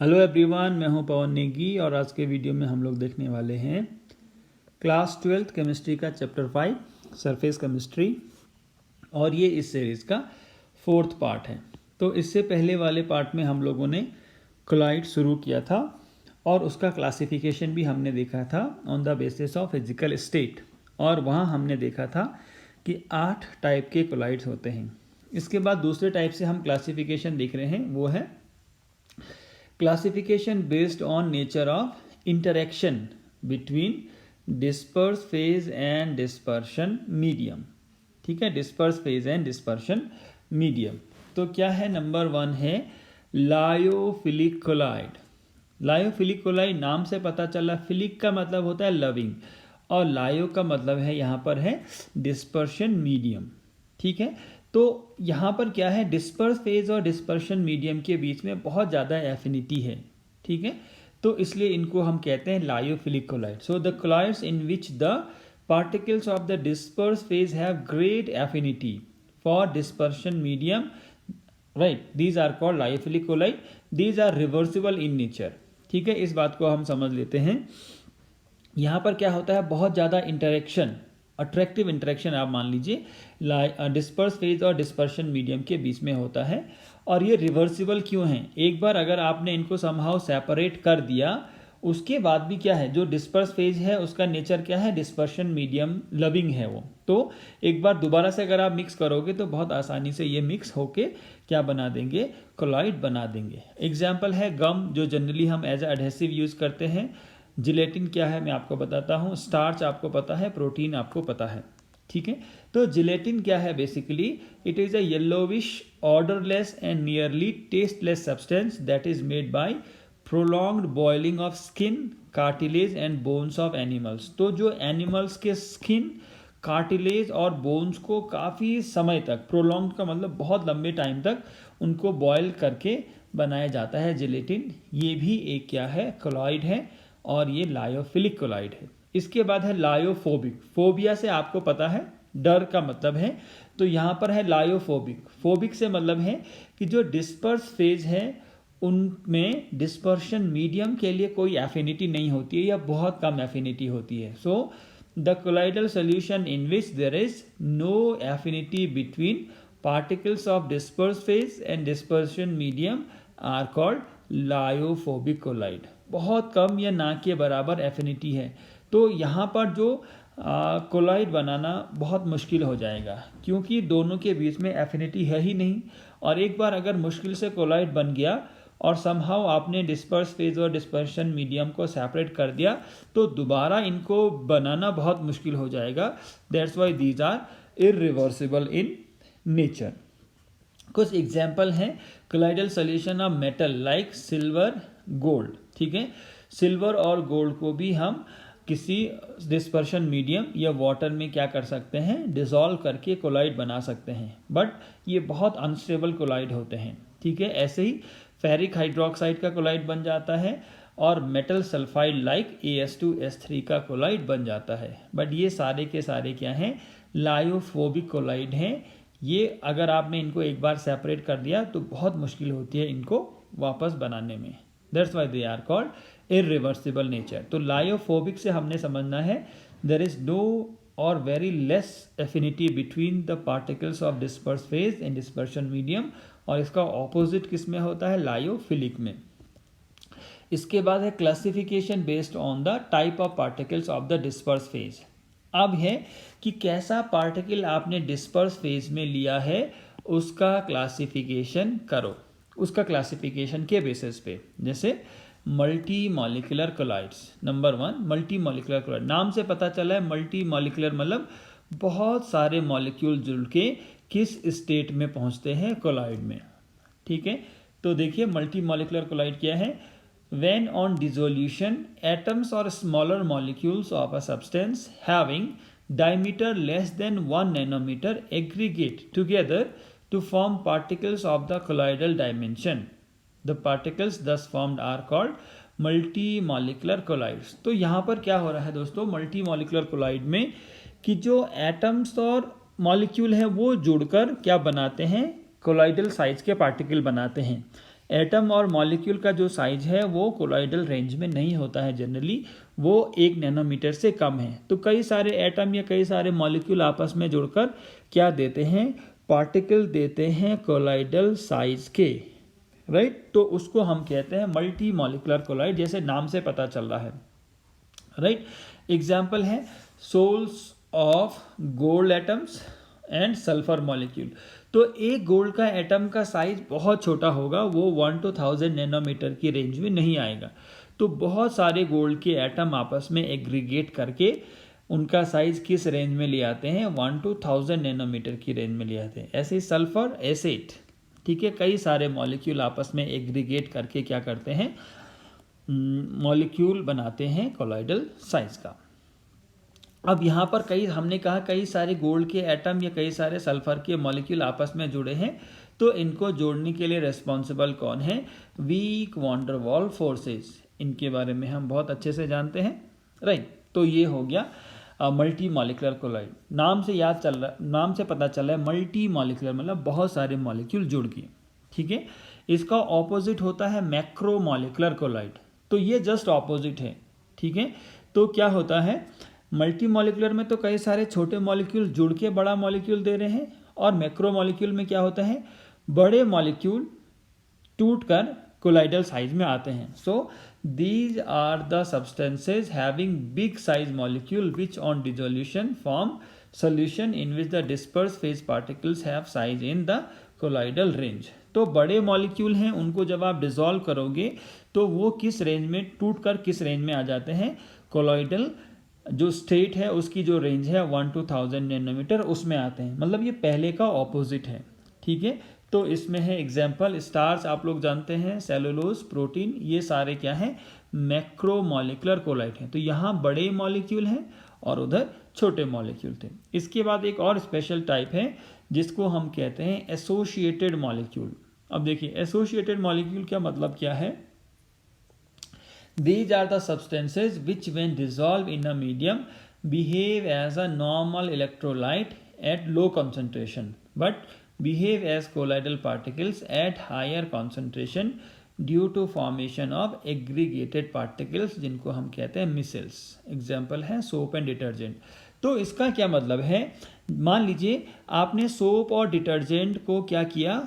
Hello everyone, मैं हूं पवन नेगी और आज के वीडियो में हम लोग देखने वाले हैं क्लास 12th केमिस्ट्री का चैप्टर 5 सरफेस केमिस्ट्री। और ये इस सीरीज़ का 4th पार्ट है। तो इससे पहले वाले पार्ट में हम लोगों ने कोलाइड शुरू किया था और उसका क्लासिफिकेशन भी हमने देखा था on the basis of physical state. और वहाँ हमने देखा था कि 8 टाइप के कोलाइड्स होते हैं। इसके बाद दूसरे टाइप से हम क्लासिफिकेशन देख रहे हैं, वो है classification based on nature of interaction between disperse phase and dispersion medium। ठीक है, disperse phase and dispersion medium. तो क्या है, नंबर 1 है लायोफिलिक कोलाइड। लायोफिलिक कोलाइड नाम से पता चला, फिलिक का मतलब होता है लविंग और लायो का मतलब है यहाँ पर है डिस्पर्शन मीडियम। ठीक है, तो यहाँ पर क्या है, डिस्पर्स फेज और डिस्पर्शन मीडियम के बीच में बहुत ज़्यादा एफिनिटी है। ठीक है, तो इसलिए इनको हम कहते हैं lyophilic colloid. So the colloids in which the particles of the disperse phase have great affinity for dispersion medium, right, these are called lyophilic colloid. These are reversible in nature। ठीक है, इस बात को हम समझ लेते हैं। यहाँ पर क्या होता है, बहुत ज़्यादा इंटरेक्शन, अट्रैक्टिव इंटरेक्शन आप मान लीजिए डिस्पर्स फेज और डिस्पर्शन मीडियम के बीच में होता है। और ये रिवर्सिबल क्यों है, एक बार अगर आपने इनको समहाउ सेपरेट कर दिया उसके बाद भी क्या है, जो डिस्पर्स फेज है उसका नेचर क्या है, डिस्पर्शन मीडियम लविंग है वो। तो एक बार दोबारा से अगर आप मिक्स करोगे तो बहुत आसानी से ये मिक्स होके क्या बना देंगे, कोलाइड बना देंगे। एग्जाम्पल है गम, जो जनरली हम एज एडहेसिव यूज करते हैं। जिलेटिन क्या है मैं आपको बताता हूँ, स्टार्च आपको पता है, प्रोटीन आपको पता है। ठीक है, तो जिलेटिन क्या है, basically it is a yellowish odourless and nearly tasteless substance that is made by prolonged boiling of skin, cartilage and bones of animals. तो जो एनिमल्स के स्किन, कार्टिलेज और बोन्स को काफ़ी समय तक, प्रोलॉन्ग्ड का मतलब बहुत लंबे टाइम तक उनको बॉयल करके बनाया जाता है जिलेटिन। ये भी एक क्या है, कोलाइड है और ये लायोफिलिक कोलाइड है। इसके बाद है लायोफोबिक। फोबिया से आपको पता है डर का मतलब है, तो यहाँ पर है लायोफोबिक। फोबिक से मतलब है कि जो डिस्पर्स फेज है उनमें डिस्पर्शन मीडियम के लिए कोई एफिनिटी नहीं होती है या बहुत कम एफिनिटी होती है। So the colloidal solution in which there is no affinity between particles of disperse phase and dispersion medium are called lyophobic colloid. बहुत कम या ना के बराबर एफिनिटी है, तो यहाँ पर जो कोलाइड बनाना बहुत मुश्किल हो जाएगा क्योंकि दोनों के बीच में एफिनिटी है ही नहीं। और एक बार अगर मुश्किल से कोलाइड बन गया और समहाउ आपने डिस्पर्स फेज और डिस्पर्शन मीडियम को सेपरेट कर दिया तो दोबारा इनको बनाना बहुत मुश्किल हो जाएगा। That's why these are irreversible in nature. कुछ एग्जाम्पल हैं colloidal solution of metal like silver, gold. ठीक है, सिल्वर और गोल्ड को भी हम किसी डिस्पर्शन मीडियम या वाटर में क्या कर सकते हैं, डिसॉल्व करके कोलाइड बना सकते हैं, बट ये बहुत अनस्टेबल कोलाइड होते हैं। ठीक है, ऐसे ही फेरिक हाइड्रोक्साइड का कोलाइड बन जाता है और मेटल सल्फाइड लाइक AS2S3 का कोलाइड बन जाता है। बट ये सारे के सारे क्या हैं, लायोफोबिक कोलाइड हैं। ये अगर आपने इनको एक बार सेपरेट कर दिया तो बहुत मुश्किल होती है इनको वापस बनाने में। That's why they are called irreversible nature. तो लायोफोबिक से हमने समझना है देयर इज नो और very less affinity between the particles of disperse phase and dispersion medium, और इसका ऑपोजिट किस में होता है, लायोफिलिक में। इसके बाद है classification based on the type of particles of the disperse phase. अब है कि कैसा पार्टिकल आपने डिस्पर्स फेज में लिया है उसका क्लासिफिकेशन करो, उसका क्लासिफिकेशन के बेसिस पे। जैसे multi molecular colloids. Number 1 multi molecular colloid, नाम से पता चला है मल्टी मॉलिक्यूलर मतलब बहुत सारे मॉलिक्यूल जुड़ के किस स्टेट में पहुंचते हैं, कोलाइड में। ठीक है, तो देखिए मल्टी मॉलिक्यूलर कोलाइड क्या है, when on dissolution atoms or smaller molecules of a substance having diameter less than 1 nanometer aggregate together to form particles of the colloidal dimension. The particles thus formed are called multi-molecular colloids। तो यहाँ पर क्या हो रहा है दोस्तों, multi molecular collide में कि जो एटम्स और मॉलिक्यूल हैं वो जुड़कर क्या बनाते हैं, कोलाइडल साइज के पार्टिकल बनाते हैं। एटम और मॉलिक्यूल का जो साइज है वो कोलॉइडल रेंज में नहीं होता है जनरली, वो 1 नैनोमीटर से कम है। तो कई सारे एटम या कई सारे मॉलिक्यूल आपस में जुड़कर क्या देते हैं, पार्टिकल देते हैं कोलॉइडल साइज के, राइट। तो उसको हम कहते हैं मल्टी मॉलिकुलर कोलॉइड, जैसे नाम से पता चल रहा है, राइट। एग्जाम्पल है sols of gold atoms and sulphur molecule. तो एक गोल्ड का एटम का साइज बहुत छोटा होगा, वो 1 to 1000 नैनोमीटर की रेंज में नहीं आएगा। तो बहुत सारे गोल्ड के एटम आपस में एग्रीगेट करके उनका साइज किस रेंज में ले आते हैं, 1 to 1000 नैनोमीटर की रेंज में ले आते हैं। ऐसे ही सल्फर एसिड, ठीक है, कई सारे मॉलिक्यूल आपस में एग्रीगेट करके क्या करते हैं, मॉलिक्यूल बनाते हैं कोलॉइडल साइज का। अब यहाँ पर हमने कहा कई सारे गोल्ड के एटम या कई सारे सल्फर के मॉलिक्यूल आपस में जुड़े हैं, तो इनको जोड़ने के लिए रिस्पॉन्सिबल कौन है, weak van der Waals forces. इनके बारे में हम बहुत अच्छे से जानते हैं, राइट। तो ये हो गया मल्टी मॉलिकुलर कोलॉइड। नाम से पता चल रहा है मल्टी मॉलिकुलर मतलब बहुत सारे मॉलिक्यूल जुड़ गए, ठीक है। इसका ऑपोजिट होता है मैक्रो मॉलिकुलर कोलॉइड। तो ये जस्ट ऑपोजिट है, ठीक है। तो क्या होता है, मल्टी मॉलिकुलर में तो कई सारे छोटे मॉलिक्यूल जुड़ के बड़ा मॉलिक्यूल दे रहे हैं, और मैक्रो मॉलिक्यूल में क्या होता है, बड़े मॉलिक्यूल टूटकर कोलाइडल साइज में आते हैं। So these are the substances having big size molecule which on dissolution form solution in which the dispersed phase particles have size in the colloidal range। तो बड़े मॉलिक्यूल हैं, उनको जब आप डिसॉल्व करोगे तो वो किस रेंज में टूटकर किस रेंज में आ जाते हैं, कोलॉइडल जो स्टेट है उसकी जो रेंज है 1 to 1000 नैनोमीटर उसमें आते हैं। मतलब ये पहले का ऑपोजिट है, ठीक है। तो इसमें है एग्जाम्पल स्टार्च, आप लोग जानते हैं, सेलुलोज, प्रोटीन, ये सारे क्या हैं, मैक्रोमोलिकुलर कोलाइड हैं। तो यहाँ बड़े मॉलिक्यूल हैं और उधर छोटे मॉलिक्यूल थे। इसके बाद एक और स्पेशल टाइप है जिसको हम कहते हैं एसोसिएटेड मॉलिक्यूल। अब देखिए एसोसिएटेड मॉलिक्यूल क्या मतलब क्या है, These are the substances which when dissolved in a medium behave as a normal electrolyte at low concentration but behave as colloidal particles at higher concentration due to formation of aggregated particles जिनको हम कहते हैं micelles. Example है soap and detergent. तो इसका क्या मतलब है, मान लीजिए आपने सोप और डिटर्जेंट को क्या किया,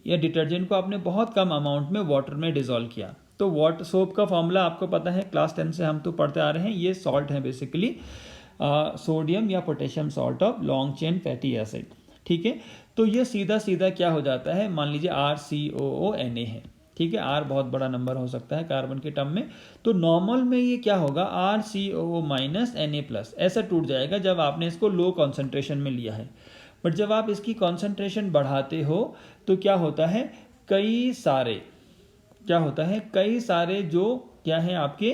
या डिटर्जेंट को आपने बहुत कम अमाउंट में वाटर में डिसॉल्व किया। तो सोप का फॉर्मूला आपको पता है, क्लास 10 से हम तो पढ़ते आ रहे हैं, ये सॉल्ट है बेसिकली सोडियम या potassium salt of long chain fatty acid, ठीक है। तो ये सीधा सीधा क्या हो जाता है, मान लीजिए RCOONA है, ठीक है। R बहुत बड़ा नंबर हो सकता है कार्बन के टर्म में, तो नॉर्मल में ये क्या होगा, RCOO माइनस Na+, ऐसा टूट जाएगा जब आपने इसको लो कॉन्सेंट्रेशन में लिया है। बट जब आप इसकी कॉन्सेंट्रेशन बढ़ाते हो तो क्या होता है, कई सारे जो क्या है आपके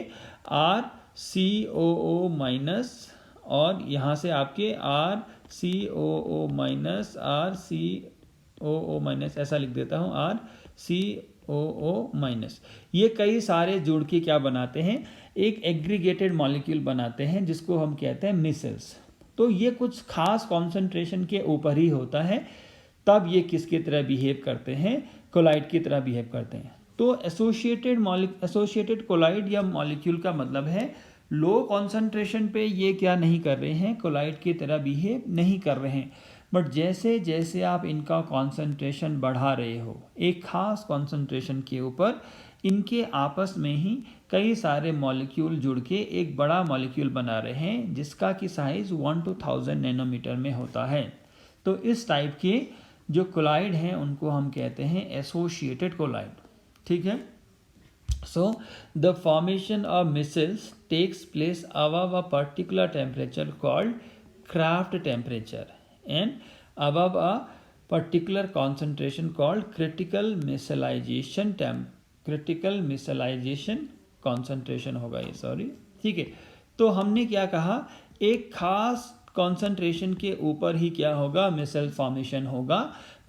RCOO माइनस, और यहाँ से आपके RCOO माइनस, RCOO माइनस, ऐसा लिख देता हूँ, RCOO माइनस। ये कई सारे जुड़ के क्या बनाते हैं, एक एग्रीगेटेड मॉलिक्यूल बनाते हैं जिसको हम कहते हैं मिसेल्स। तो ये कुछ खास कॉन्सेंट्रेशन के ऊपर ही होता है, तब ये किसकी तरह बिहेव करते हैं, कोलाइड की तरह बिहेव करते हैं। तो एसोसिएटेड कोलाइड या मॉलिक्यूल का मतलब है लो कॉन्सेंट्रेशन पे ये क्या नहीं कर रहे हैं, कोलाइड की तरह बिहेव नहीं कर रहे हैं। बट जैसे जैसे आप इनका कॉन्सेंट्रेशन बढ़ा रहे हो एक खास कॉन्सेंट्रेशन के ऊपर, इनके आपस में ही कई सारे मॉलिक्यूल जुड़ के एक बड़ा मॉलिक्यूल बना रहे हैं जिसका कि साइज 1 to 1000 नैनोमीटर में होता है। तो इस टाइप के जो कोलाइड हैं उनको हम कहते हैं एसोसिएटेड कोलाइड, ठीक है। So the formation of micelles takes place above a particular temperature called Kraft temperature and above a particular concentration called critical micellization concentration होगा ये, सॉरी, ठीक है। तो हमने क्या कहा, एक खास कॉन्सेंट्रेशन के ऊपर ही क्या होगा, मिसेल फॉर्मेशन होगा।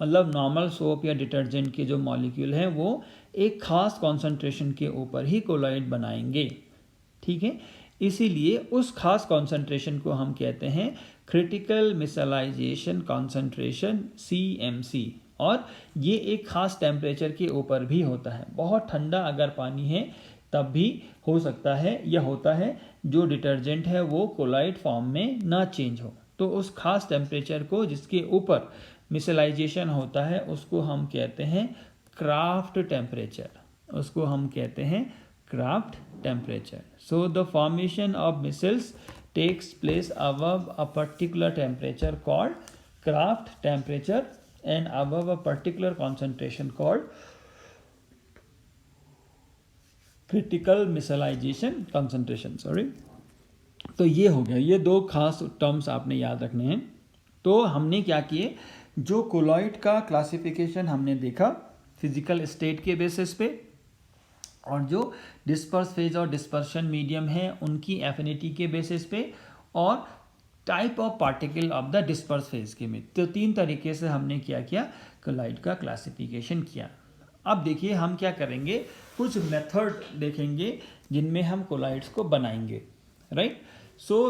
मतलब नॉर्मल सोप या डिटर्जेंट के जो मॉलिक्यूल हैं वो एक खास कॉन्सेंट्रेशन के ऊपर ही कोलाइड बनाएंगे, ठीक है। इसीलिए उस खास कॉन्सेंट्रेशन को हम कहते हैं क्रिटिकल मिसलाइजेशन कॉन्सेंट्रेशन CMC, और ये एक ख़ास टेम्परेचर के ऊपर भी होता है। बहुत ठंडा अगर पानी है तब भी हो सकता है या होता है जो डिटर्जेंट है वो कोलाइड फॉर्म में ना चेंज हो। तो उस खास टेम्परेचर को जिसके ऊपर मिसलाइजेशन होता है उसको हम कहते हैं क्राफ्ट टेम्परेचर, उसको हम कहते हैं craft temperature. So the formation of micelles takes place above a particular temperature called Kraft temperature and above a particular concentration called critical mineralization concentration। Sorry, तो ये हो गया, ये दो खास टर्म्स आपने याद रखने हैं। तो हमने क्या किए, जो कोलॉइड का क्लासिफिकेशन हमने देखा फिजिकल स्टेट के बेसिस पे, और जो डिस्पर्स फेज और डिस्पर्शन मीडियम है उनकी एफिनिटी के बेसिस पे, और type of particle of the disperse phase के में। तो 3 तरीके से हमने क्या किया, कोलॉइड का क्लासिफिकेशन किया। अब देखिए हम क्या करेंगे, कुछ मेथड देखेंगे जिनमें हम कोलॉइड्स को बनाएंगे, राइट। सो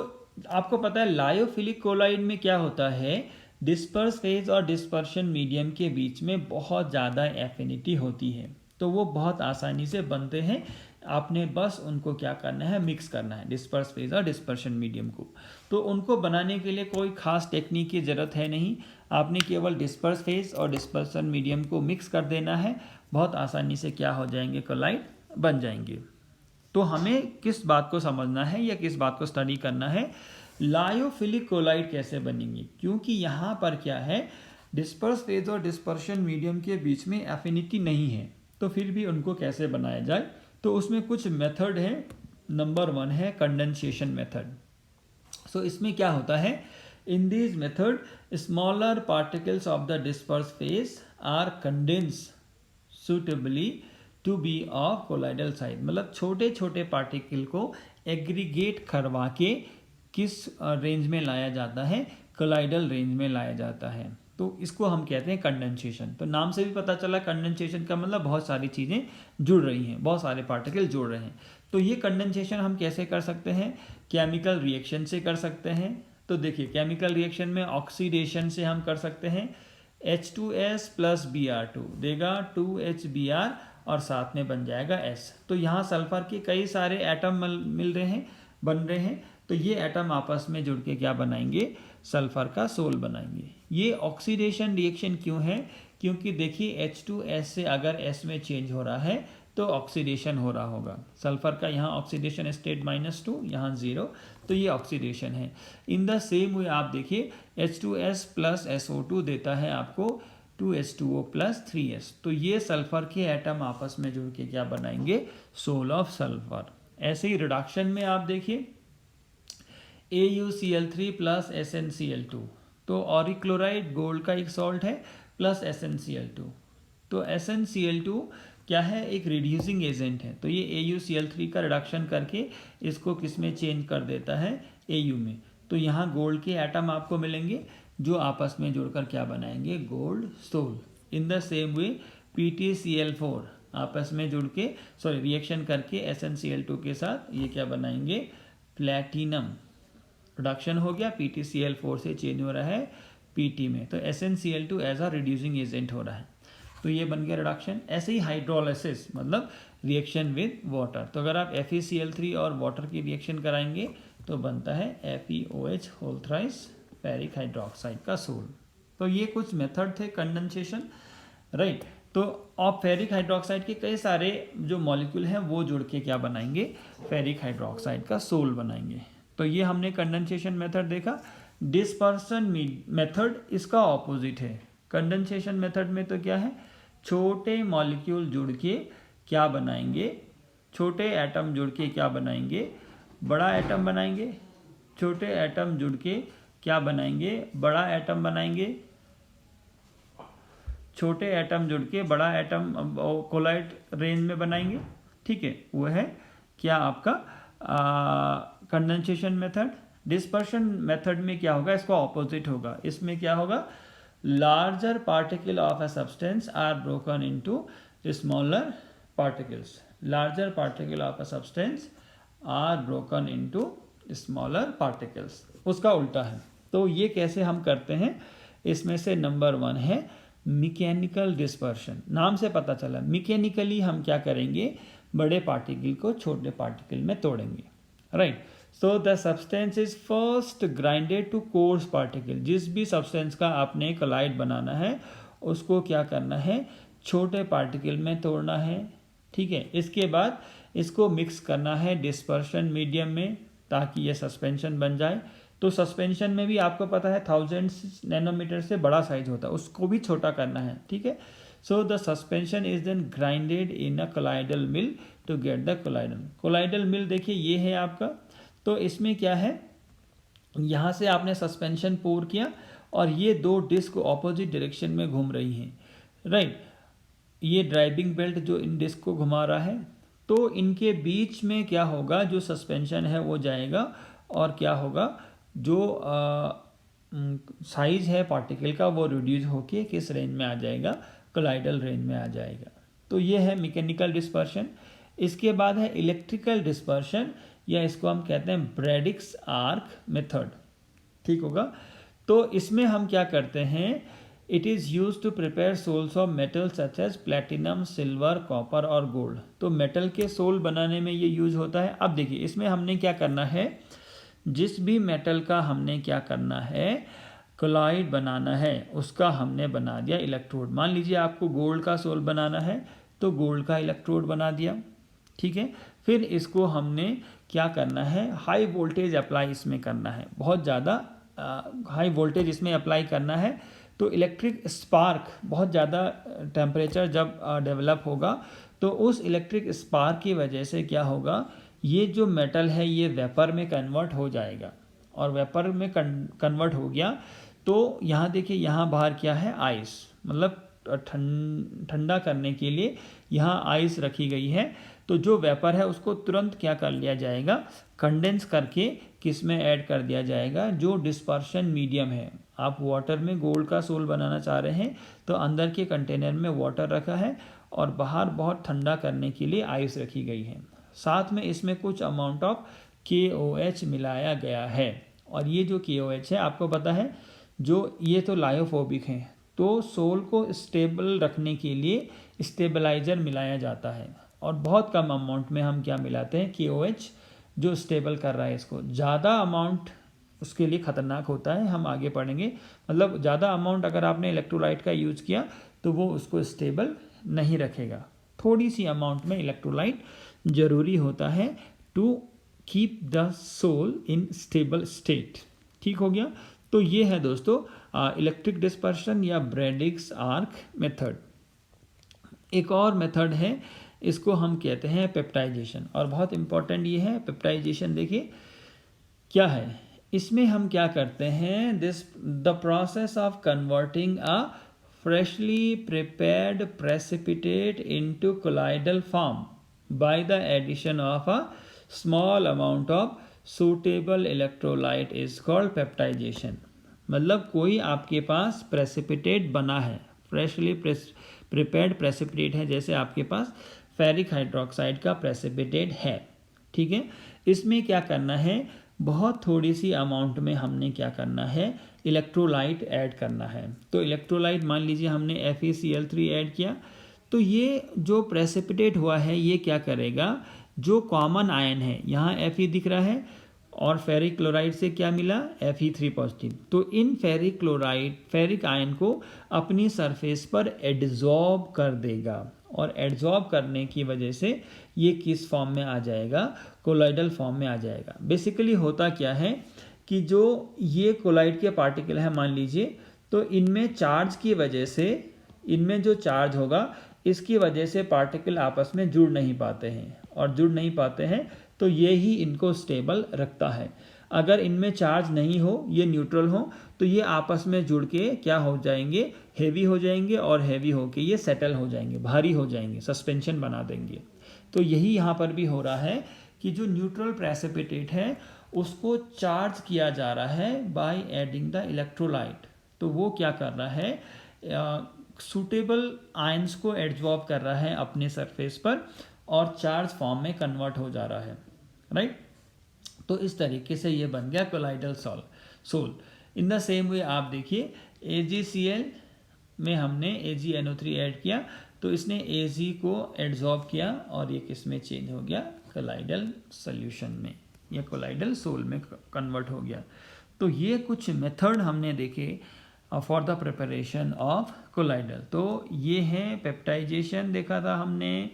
आपको पता है लायोफिलिक कोलॉइड में क्या होता है, डिस्पर्स फेज और डिस्पर्शन मीडियम के बीच में बहुत ज़्यादा एफिनिटी होती है, तो वो बहुत आसानी से बनते हैं। आपने बस उनको क्या करना है, मिक्स करना है डिस्पर्स फेज और डिस्पर्शन मीडियम को। तो उनको बनाने के लिए कोई खास टेक्निक की ज़रूरत है नहीं, आपने केवल डिस्पर्स फेज और डिस्पर्शन मीडियम को मिक्स कर देना है, बहुत आसानी से क्या हो जाएंगे, कोलाइड बन जाएंगे। तो हमें किस बात को समझना है या किस बात को स्टडी करना है, लायोफिलिक कोलाइड कैसे बनेंगे, क्योंकि यहाँ पर क्या है, डिस्पर्स फेज और डिस्पर्शन मीडियम के बीच में एफिनिटी नहीं है, तो फिर भी उनको कैसे बनाया जाए। तो उसमें कुछ मेथड है। नंबर 1 है कंडेंसेशन मेथड। सो इसमें क्या होता है, in this method smaller particles of the disperse phase are condense suitably to be of colloidal size, मतलब छोटे छोटे पार्टिकल को एग्रीगेट करवा के किस रेंज में लाया जाता है, कोलाइडल रेंज में लाया जाता है। तो इसको हम कहते हैं कंडेंसेशन। तो नाम से भी पता चला कंडेंसेशन का मतलब बहुत सारी चीज़ें जुड़ रही हैं, बहुत सारे पार्टिकल जुड़ रहे हैं। तो ये कंडेंसेशन हम कैसे कर सकते हैं, केमिकल रिएक्शन से कर सकते हैं। तो देखिए केमिकल रिएक्शन में ऑक्सीडेशन से हम कर सकते हैं, H2S प्लस Br2 देगा 2HBr और साथ में बन जाएगा S। तो यहाँ सल्फर के कई सारे एटम मिल रहे हैं, बन रहे हैं, तो ये एटम आपस में जुड़ के क्या बनाएंगे, सल्फर का सोल बनाएंगे। ये ऑक्सीडेशन रिएक्शन क्यों है, क्योंकि देखिए H2S से अगर S में चेंज हो रहा है तो ऑक्सीडेशन हो रहा होगा। सल्फर का यहाँ ऑक्सीडेशन स्टेट -2, यहाँ 0, तो ये ऑक्सीडेशन है। इन द सेम वे आप देखिए H2S प्लस SO2 देता है आपको 2H2O प्लस 3S। तो ये सल्फर के एटम आपस में जुड़ के क्या बनाएंगे, सोल ऑफ सल्फर। ऐसे ही रिडक्शन में आप देखिए AuCl3 प्लस SnCl2, तो ऑरिक्लोराइड गोल्ड का एक सॉल्ट है प्लस SnCl2। तो SnCl2 क्या है, एक रिड्यूसिंग एजेंट है। तो ये AuCl3 का रिडक्शन करके इसको किस में चेंज कर देता है, Au में। तो यहाँ गोल्ड के एटम आपको मिलेंगे जो आपस में जुड़कर क्या बनाएंगे, gold sol. In the same way PtCl4 आपस में जुड़ के रिएक्शन करके SnCl2 के साथ ये क्या बनाएंगे, प्लेटिनम। रिडक्शन हो गया, PtCl4 से चेंज हो रहा है Pt में, तो SnCl2 as a reducing agent हो रहा है, तो ये बन गया रिडक्शन। ऐसे ही हाइड्रोलिसिस मतलब रिएक्शन विद वाटर। तो अगर आप FeCl3 और वाटर की रिएक्शन कराएंगे तो बनता है FeOH whole thrice ferric hydroxide का सोल। तो ये कुछ मेथड थे कंडेंसेशन, राइट। तो आप फेरिक हाइड्रोक्साइड के कई सारे जो मॉलिक्यूल हैं वो जुड़ के क्या बनाएंगे, फेरिक हाइड्रोक्साइड का सोल बनाएंगे। तो ये हमने कंडेंसेशन मेथड देखा। डिस्पर्सन मेथड इसका ऑपोजिट है। कंडेंसेशन मेथड में तो क्या है, छोटे मॉलिक्यूल जुड़ के क्या बनाएंगे, छोटे एटम जुड़ के क्या बनाएंगे, बड़ा एटम बनाएंगे। छोटे एटम जुड़ के क्या बनाएंगे, बड़ा एटम बनाएंगे। छोटे एटम जुड़ के बड़ा एटम कोलाइड रेंज में बनाएंगे, ठीक है। वो है क्या आपका कंडेंसेशन मेथड। डिस्पर्शन मेथड में क्या होगा, इसको ऑपोजिट होगा। इसमें क्या होगा, larger particle of a substance are broken into smaller particles. Larger particle of a substance are broken into smaller particles. उसका उल्टा है। तो ये कैसे हम करते हैं, इसमें से नंबर 1 है मैकेनिकल डिस्पर्शन, नाम से पता चला मैकेनिकली हम क्या करेंगे, बड़े पार्टिकल को छोटे पार्टिकल में तोड़ेंगे, right. So the substance is first grinded to coarse particle, जिस भी सब्सटेंस का आपने कोलाइड बनाना है उसको क्या करना है, छोटे पार्टिकल में तोड़ना है, ठीक है। इसके बाद इसको मिक्स करना है डिस्पर्शन मीडियम में ताकि ये सस्पेंशन बन जाए। तो सस्पेंशन में भी आपको पता है 1000 नैनोमीटर से बड़ा साइज होता है, उसको भी छोटा करना है, ठीक है। So the suspension is then grinded in a colloidal mill to get the colloidal. Colloidal mill देखिए ये है आपका, तो इसमें क्या है, यहाँ से आपने सस्पेंशन पोर किया और ये दो डिस्क ऑपोजिट डायरेक्शन में घूम रही हैं, राइट। ये ड्राइविंग बेल्ट जो इन डिस्क को घुमा रहा है, तो इनके बीच में क्या होगा, जो सस्पेंशन है वो जाएगा और क्या होगा, जो साइज है पार्टिकल का वो रिड्यूस होके किस रेंज में आ जाएगा, कोलाइडल रेंज में आ जाएगा। तो ये है मैकेनिकल डिस्पर्शन। इसके बाद है इलेक्ट्रिकल डिस्पर्शन, या इसको हम कहते हैं ब्रैडिक्स आर्क मेथड, ठीक होगा। तो इसमें हम क्या करते हैं, it is use to prepare sols of metal such as platinum, silver, copper और गोल्ड। तो मेटल के सोल बनाने में ये यूज होता है। अब देखिए इसमें हमने क्या करना है, जिस भी मेटल का हमने क्या करना है, कोलाइड बनाना है, उसका हमने बना दिया इलेक्ट्रोड। मान लीजिए आपको गोल्ड का सोल बनाना है तो गोल्ड का इलेक्ट्रोड बना दिया, ठीक है। फिर इसको हमने क्या करना है, हाई वोल्टेज अप्लाई इसमें करना है, बहुत ज़्यादा हाई वोल्टेज इसमें अप्लाई करना है। तो इलेक्ट्रिक स्पार्क, बहुत ज़्यादा टेम्परेचर जब डेवलप होगा तो उस इलेक्ट्रिक स्पार्क की वजह से क्या होगा, ये जो मेटल है ये वेपर में कन्वर्ट हो जाएगा, और वेपर में कन्वर्ट हो गया तो यहाँ देखिए यहाँ बाहर क्या है, आइस, मतलब ठंडा करने के लिए यहाँ आइस रखी गई है। तो जो वेपर है उसको तुरंत क्या कर लिया जाएगा, कंडेंस करके किस में ऐड कर दिया जाएगा, जो डिस्पर्शन मीडियम है। आप वाटर में गोल्ड का सोल बनाना चाह रहे हैं तो अंदर के कंटेनर में वाटर रखा है और बाहर बहुत ठंडा करने के लिए आइस रखी गई है, साथ में इसमें कुछ अमाउंट ऑफ KOH मिलाया गया है। और ये जो KOH है आपको पता है, जो ये तो लायोफोबिक है, तो सोल को स्टेबल रखने के लिए स्टेबलाइजर मिलाया जाता है, और बहुत कम अमाउंट में हम क्या मिलाते हैं, KOH, जो स्टेबल कर रहा है इसको। ज़्यादा अमाउंट उसके लिए ख़तरनाक होता है, हम आगे पढ़ेंगे। मतलब ज़्यादा अमाउंट अगर आपने इलेक्ट्रोलाइट का यूज़ किया तो वो उसको स्टेबल नहीं रखेगा। थोड़ी सी अमाउंट में इलेक्ट्रोलाइट ज़रूरी होता है to keep the sol in stable state, ठीक हो गया। तो ये है दोस्तों इलेक्ट्रिक डिस्पर्शन या ब्रैडिक्स आर्क मेथड। एक और मेथड है, इसको हम कहते हैं पेप्टाइजेशन, और बहुत इंपॉर्टेंट ये है पेप्टाइजेशन। देखिए क्या है, इसमें हम क्या करते हैं, the process of converting a freshly prepared precipitate into colloidal form by the addition of a small amount of suitable electrolyte is called peptization. मतलब कोई आपके पास प्रेसिपिटेट बना है, फ्रेशली प्रिपेयर्ड प्रेसिपिटेट है, जैसे आपके पास फेरिक हाइड्रोक्साइड का प्रेसिपिटेट है, ठीक है। इसमें क्या करना है, बहुत थोड़ी सी अमाउंट में हमने क्या करना है, इलेक्ट्रोलाइट ऐड करना है। तो इलेक्ट्रोलाइट मान लीजिए हमने FeCl3 ऐड किया, तो ये जो प्रेसिपिटेट हुआ है ये क्या करेगा, जो कॉमन आयन है, यहाँ Fe दिख रहा है और फेरिक क्लोराइड से क्या मिला, Fe3 पॉजिटिव, तो इन फेरिक आयन को अपनी सरफेस पर एड्जॉर्ब कर देगा, और एड्जॉर्ब करने की वजह से ये किस फॉर्म में आ जाएगा, कोलाइडल फॉर्म में आ जाएगा। बेसिकली होता क्या है कि जो ये कोलाइड के पार्टिकल है मान लीजिए, तो इनमें चार्ज की वजह से, इनमें जो चार्ज होगा इसकी वजह से पार्टिकल आपस में जुड़ नहीं पाते हैं, और जुड़ नहीं पाते हैं तो ये ही इनको स्टेबल रखता है। अगर इनमें चार्ज नहीं हो, ये न्यूट्रल हो, तो ये आपस में जुड़ के क्या हो जाएंगे, हेवी हो जाएंगे, और हेवी होके ये सेटल हो जाएंगे, भारी हो जाएंगे, सस्पेंशन बना देंगे। तो यही यहाँ पर भी हो रहा है कि जो न्यूट्रल प्रेसिपिटेट है उसको चार्ज किया जा रहा है बाय एडिंग द इलेक्ट्रोलाइट। तो वो क्या कर रहा है, सूटेबल आयंस को एब्जॉर्ब कर रहा है अपने सरफेस पर, और चार्ज फॉर्म में कन्वर्ट हो जा रहा है, राइट। तो इस तरीके से ये बन गया colloidal sol. In the same way आप देखिए AgCl में हमने AgNO3 ऐड किया तो इसने Ag को एड्जॉर्ब किया और ये किस में चेंज हो गया, कोलाइडल सॉल्यूशन में या कोलाइडल सोल में कन्वर्ट हो गया। तो ये कुछ मेथड हमने देखे for the preparation of colloidal. तो ये है पेप्टाइजेशन देखा था हमने,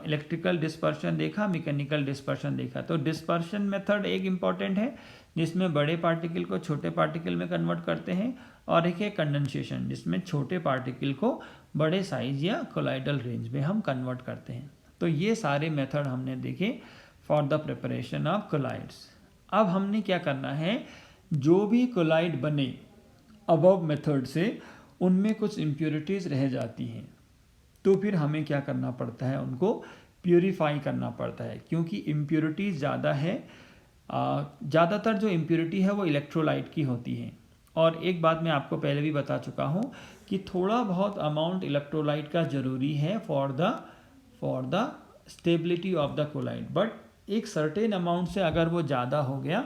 इलेक्ट्रिकल डिस्पर्शन देखा, मैकेनिकल डिस्पर्शन देखा। तो डिस्पर्शन मेथड एक इम्पॉर्टेंट है जिसमें बड़े पार्टिकल को छोटे पार्टिकल में कन्वर्ट करते हैं, और एक है कंडेंसेशन जिसमें छोटे पार्टिकल को बड़े साइज या कोलाइडल रेंज में हम कन्वर्ट करते हैं। तो ये सारे मेथड हमने देखे for the preparation of colloids. अब हमने क्या करना है, जो भी कोलाइड बने अबव मेथड से उनमें कुछ इम्प्योरिटीज़ रह जाती हैं, तो फिर हमें क्या करना पड़ता है, उनको प्योरीफाई करना पड़ता है, क्योंकि इम्प्योरिटीज़ ज़्यादा है। ज़्यादातर जो इम्प्योरिटी है वो इलेक्ट्रोलाइट की होती है। और एक बात मैं आपको पहले भी बता चुका हूँ कि थोड़ा बहुत अमाउंट इलेक्ट्रोलाइट का ज़रूरी है for the stability of the colloid, but एक सर्टेन अमाउंट से अगर वो ज़्यादा हो गया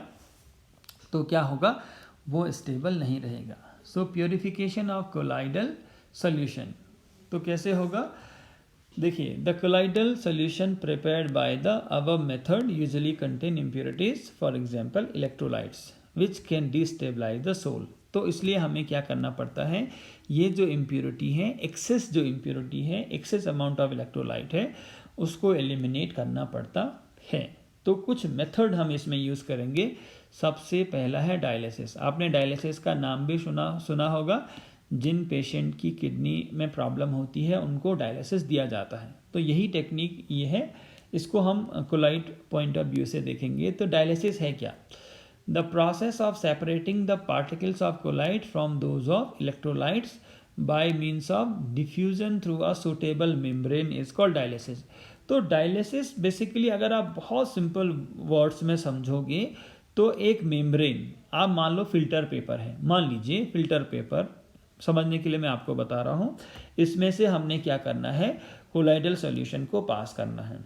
तो क्या होगा, वो स्टेबल नहीं रहेगा। So purification of colloidal solution तो कैसे होगा, देखिए, the colloidal solution prepared by the above method usually contain impurities, for example electrolytes which can destabilize the sol. तो इसलिए हमें क्या करना पड़ता है, ये जो इम्प्योरिटी है, एक्सेस जो इम्प्योरिटी है, एक्सेस अमाउंट ऑफ इलेक्ट्रोलाइट है, उसको एलिमिनेट करना पड़ता है। तो कुछ मेथड हम इसमें यूज़ करेंगे। सबसे पहला है डायलिसिस। आपने डायलिसिस का नाम भी सुना होगा। जिन पेशेंट की किडनी में प्रॉब्लम होती है उनको डायलिसिस दिया जाता है। तो यही टेक्निक ये है, इसको हम कोलाइड पॉइंट ऑफ व्यू से देखेंगे। तो डायलिसिस है क्या, the process of separating the particles of colloid from those of electrolytes by means of diffusion through a suitable membrane is called dialysis. तो डायलिसिस बेसिकली अगर आप बहुत सिंपल वर्ड्स में समझोगे तो एक मेम्ब्रेन, आप मान लो फिल्टर पेपर है, मान लीजिए फिल्टर पेपर, समझने के लिए मैं आपको बता रहा हूँ, इसमें से हमने क्या करना है, कोलाइडल सॉल्यूशन को पास करना है,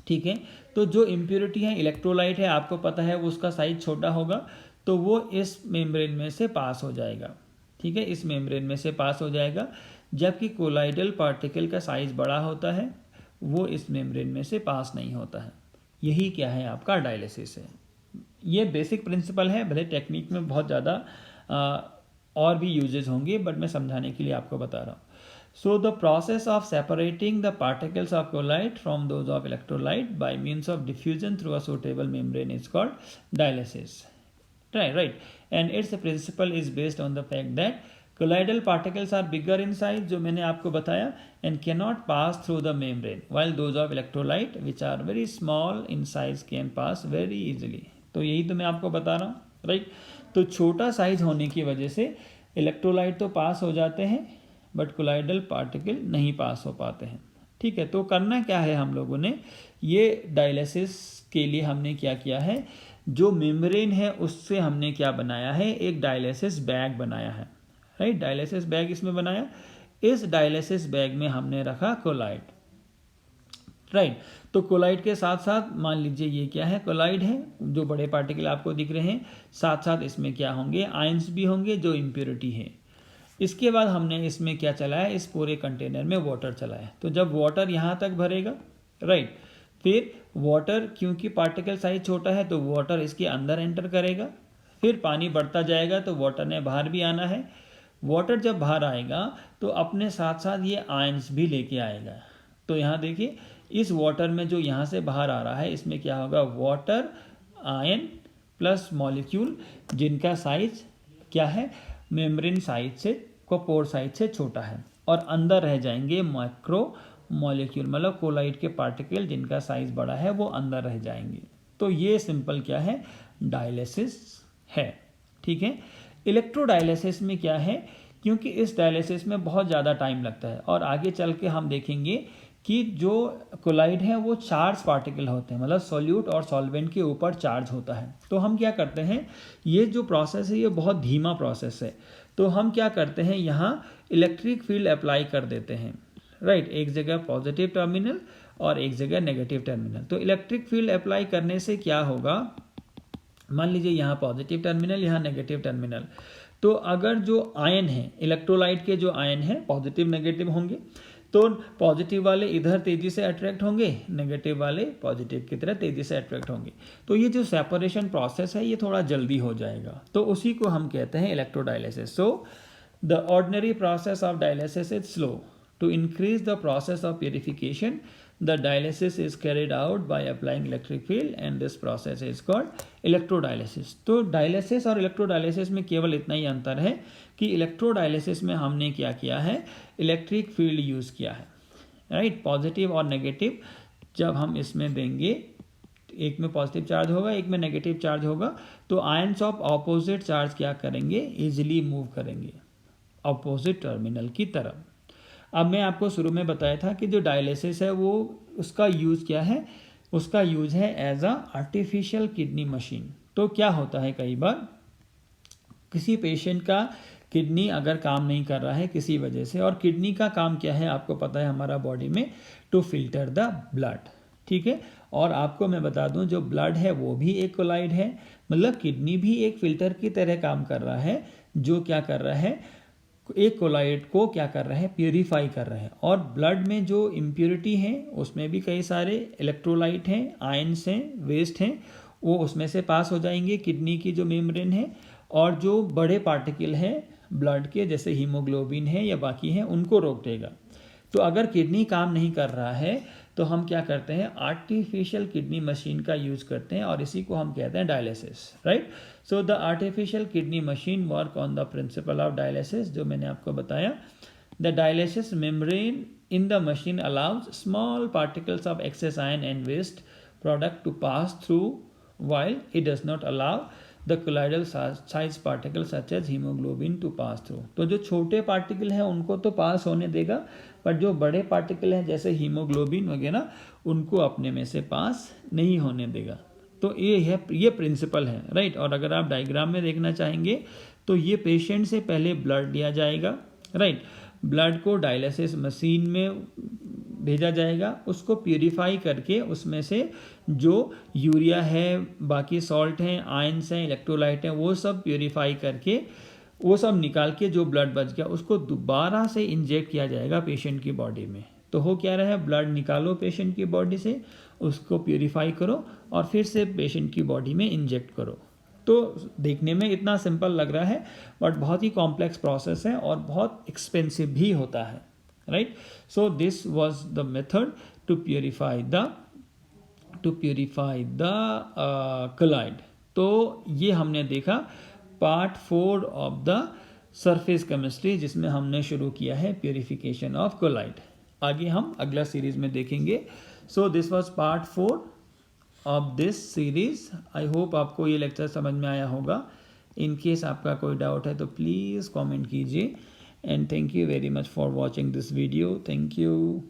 ठीक है। तो जो इम्प्योरिटी है, इलेक्ट्रोलाइट है, आपको पता है वो उसका साइज छोटा होगा, तो वो इस मेम्ब्रेन में से पास हो जाएगा, ठीक है, इस मेम्ब्रेन में से पास हो जाएगा। जबकि कोलाइडल पार्टिकल का साइज बड़ा होता है, वो इस मेम्ब्रेन में से पास नहीं होता है। यही क्या है, आपका डायलिसिस है। ये बेसिक प्रिंसिपल है, भले टेक्निक में बहुत ज़्यादा और भी यूजेस होंगे, बट मैं समझाने के लिए आपको बता रहा हूँ। So the process of separating the particles of colloid from those of electrolyte by means of diffusion through a suitable membrane is called dialysis, right. And its principle is based on the fact that colloidal particles are bigger in size, जो मैंने आपको बताया, and can not pass through the membrane, while those of electrolyte which are very small in size can pass very easily. तो यही तो मैं आपको बता रहा हूँ, राइट। तो छोटा साइज होने की वजह से इलेक्ट्रोलाइट तो पास हो जाते हैं, बट कोलाइडल पार्टिकल नहीं पास हो पाते हैं, ठीक है। तो करना क्या है हम लोगों ने, ये डायलिसिस के लिए हमने क्या किया है, जो मेम्ब्रेन है उससे हमने क्या बनाया है, एक डायलिसिस बैग बनाया है, राइट। डायलिसिस बैग इसमें बनाया, इस डायलिसिस बैग में हमने रखा कोलाइड, राइट। तो कोलाइड के साथ साथ मान लीजिए ये क्या है, कोलाइड है, जो बड़े पार्टिकल आपको दिख रहे हैं, साथ साथ इसमें क्या होंगे, आयंस भी होंगे जो इम्प्योरिटी है। इसके बाद हमने इसमें क्या चलाया, इस पूरे कंटेनर में वाटर चलाया। तो जब वाटर यहाँ तक भरेगा, राइट, फिर वाटर, क्योंकि पार्टिकल साइज छोटा है तो वाटर इसके अंदर एंटर करेगा, फिर पानी बढ़ता जाएगा तो वाटर ने बाहर भी आना है। वाटर जब बाहर आएगा तो अपने साथ साथ ये आयंस भी लेके आएगा। तो यहाँ देखिए, इस वाटर में जो यहाँ से बाहर आ रहा है, इसमें क्या होगा, वाटर आयन प्लस मॉलिक्यूल, जिनका साइज क्या है, मेम्ब्रेन साइज से, कोपोर साइज से छोटा है, और अंदर रह जाएंगे माइक्रो मॉलिक्यूल, मतलब कोलाइड के पार्टिकल जिनका साइज बड़ा है वो अंदर रह जाएंगे। तो ये सिंपल क्या है, डायलिसिस है, ठीक है। इलेक्ट्रोडायलिसिस में क्या है, क्योंकि इस डायलिसिस में बहुत ज़्यादा टाइम लगता है, और आगे चल के हम देखेंगे कि जो कोलाइड है वो चार्ज पार्टिकल होते हैं, मतलब सॉल्यूट और सॉल्वेंट के ऊपर चार्ज होता है। तो हम क्या करते हैं, ये जो प्रोसेस है ये बहुत धीमा प्रोसेस है, तो हम क्या करते हैं, यहाँ इलेक्ट्रिक फील्ड अप्लाई कर देते हैं, राइट। एक जगह पॉजिटिव टर्मिनल और एक जगह नेगेटिव टर्मिनल। तो इलेक्ट्रिक फील्ड अप्लाई करने से क्या होगा, मान लीजिए यहाँ पॉजिटिव टर्मिनल, यहाँ नेगेटिव टर्मिनल, तो अगर जो आयन है, इलेक्ट्रोलाइट के जो आयन है पॉजिटिव नेगेटिव होंगे, तो पॉजिटिव वाले इधर तेजी से अट्रैक्ट होंगे, नेगेटिव वाले पॉजिटिव की तरह तेजी से अट्रैक्ट होंगे। तो ये जो सेपरेशन प्रोसेस है ये थोड़ा जल्दी हो जाएगा, तो उसी को हम कहते हैं electrodialysis. So the ordinary process of dialysis is slow. To increase the process of purification, the dialysis is carried out by applying electric field and this process is called electrodialysis। तो डायलिसिस और electrodialysis में केवल इतना ही अंतर है कि electrodialysis में हमने क्या किया है, इलेक्ट्रिक फील्ड यूज़ किया है, राइट। पॉजिटिव और नेगेटिव जब हम इसमें देंगे, एक में पॉजिटिव चार्ज होगा एक में नेगेटिव चार्ज होगा, तो आयंस ऑफ ऑपोजिट चार्ज क्या करेंगे, इजिली मूव करेंगे ऑपोजिट टर्मिनल की तरफ। अब मैं आपको शुरू में बताया था कि जो डायलिसिस है वो उसका यूज़ क्या है, उसका यूज़ है as a artificial kidney machine. तो क्या होता है, कई बार किसी पेशेंट का किडनी अगर काम नहीं कर रहा है किसी वजह से, और किडनी का काम क्या है आपको पता है हमारा बॉडी में, टू फिल्टर द ब्लड, ठीक है। और आपको मैं बता दूं जो ब्लड है वो भी एक कोलाइड है, मतलब किडनी भी एक फिल्टर की तरह काम कर रहा है, जो क्या कर रहा है, एक कोलाइड को क्या कर रहा है, प्यूरिफाई कर रहा है। और ब्लड में जो इम्प्योरिटी है उसमें भी कई सारे इलेक्ट्रोलाइट हैं, आयंस हैं, वेस्ट हैं, वो उसमें से पास हो जाएंगे किडनी की जो मेम्ब्रेन है, और जो बड़े पार्टिकल हैं ब्लड के जैसे हीमोग्लोबिन है या बाकी हैं उनको रोक देगा। तो अगर किडनी काम नहीं कर रहा है तो हम क्या करते हैं, आर्टिफिशियल किडनी मशीन का यूज करते हैं, और इसी को हम कहते हैं dialysis, right. So the artificial kidney machine work on the principle of dialysis, जो मैंने आपको बताया। The dialysis membrane in the machine allows small particles of excess ion and waste product to pass through, while it does not allow the colloidal size particles such as hemoglobin to pass through। तो जो छोटे particle हैं उनको तो पास होने देगा, पर जो बड़े पार्टिकल हैं जैसे हीमोग्लोबिन वगैरह उनको अपने में से पास नहीं होने देगा। तो ये प्रिंसिपल है, राइट। और अगर आप डायग्राम में देखना चाहेंगे तो ये पेशेंट से पहले ब्लड लिया जाएगा, राइट। ब्लड को डायलिसिस मशीन में भेजा जाएगा, उसको प्यूरिफाई करके उसमें से जो यूरिया है, बाकी सॉल्ट हैं, आयंस हैं, इलेक्ट्रोलाइट हैं, वो सब प्यूरिफाई करके वो सब निकाल के जो ब्लड बच गया उसको दोबारा से इंजेक्ट किया जाएगा पेशेंट की बॉडी में। तो हो क्या रहा है, ब्लड निकालो पेशेंट की बॉडी से, उसको प्यूरिफाई करो और फिर से पेशेंट की बॉडी में इंजेक्ट करो। तो देखने में इतना सिंपल लग रहा है बट बहुत ही कॉम्प्लेक्स प्रोसेस है और बहुत एक्सपेंसिव भी होता है, right. So this was the method to purify the colloid. तो ये हमने देखा part 4 of the surface chemistry, जिसमें हमने शुरू किया है प्यूरिफिकेशन ऑफ कोलाइड। आगे हम अगला सीरीज में देखेंगे। सो this was part 4 of this series. I hope आपको ये लेक्चर समझ में आया होगा। इन केस आपका कोई डाउट है तो प्लीज़ कमेंट कीजिए, and thank you very much for watching this video. Thank you.